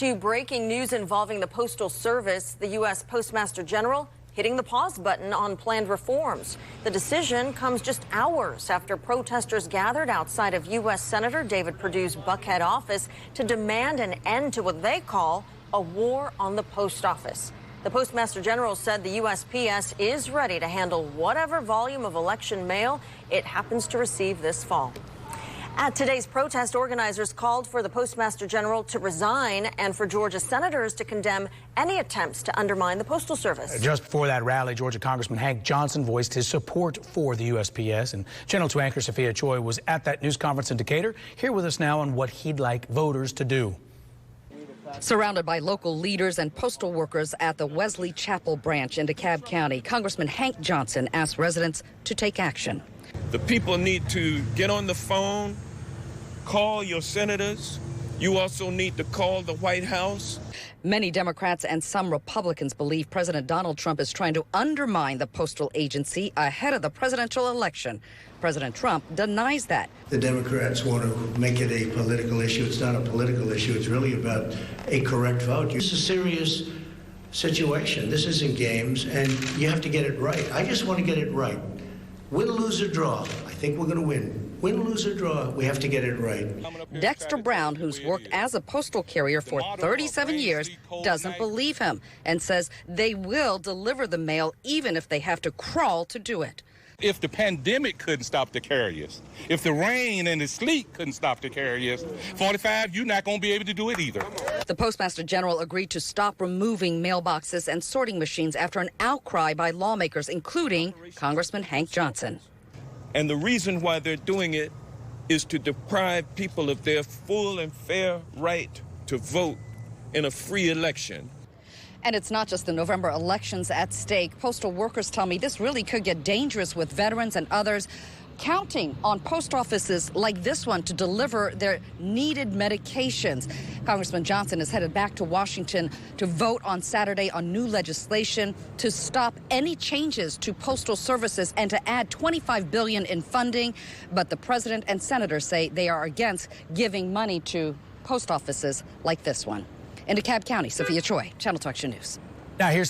To breaking news involving the Postal Service, the U.S. Postmaster General hitting the pause button on planned reforms. The decision comes just hours after protesters gathered outside of U.S. Senator David Perdue's Buckhead office to demand an end to what they call a war on the post office. The Postmaster General said the USPS is ready to handle whatever volume of election mail it happens to receive this fall. At today's protest, organizers called for the Postmaster General to resign and for Georgia senators to condemn any attempts to undermine the Postal Service. Just before that rally, Georgia Congressman Hank Johnson voiced his support for the USPS. And Channel 2 anchor Sophia Choi was at that news conference in Decatur, here with us now on what he'd like voters to do. Surrounded by local leaders and postal workers at the Wesley Chapel branch in DeKalb County, Congressman Hank Johnson asked residents to take action. The people need to get on the phone, call your senators. You also need to call the White House. Many Democrats and some Republicans believe President Donald Trump is trying to undermine the postal agency ahead of the presidential election. President Trump denies that. The Democrats want to make it a political issue. It's not a political issue. It's really about a correct vote. It's a serious situation. This isn't games, and you have to get it right. I just want to get it right. Win, lose, or draw. I think we're going to win. Win, lose, or draw. We have to get it right. Dexter Brown, who's worked as a postal carrier for 37 years, doesn't believe him and says they will deliver the mail even if they have to crawl to do it. If the pandemic couldn't stop the carriers, if the rain and the sleet couldn't stop the carriers, 45, you're not going to be able to do it either. The Postmaster General agreed to stop removing mailboxes and sorting machines after an outcry by lawmakers, including Congressman Hank Johnson. And the reason why they're doing it is to deprive people of their full and fair right to vote in a free election. And it's not just the November elections at stake. Postal workers tell me this really could get dangerous with veterans and others counting on post offices like this one to deliver their needed medications. Congressman Johnson is headed back to Washington to vote on Saturday on new legislation to stop any changes to postal services and to add $25 billion in funding. But the president and senators say they are against giving money to post offices like this one. In DeKalb County, Sophia Choi, Channel 2 Action News. Now here's something.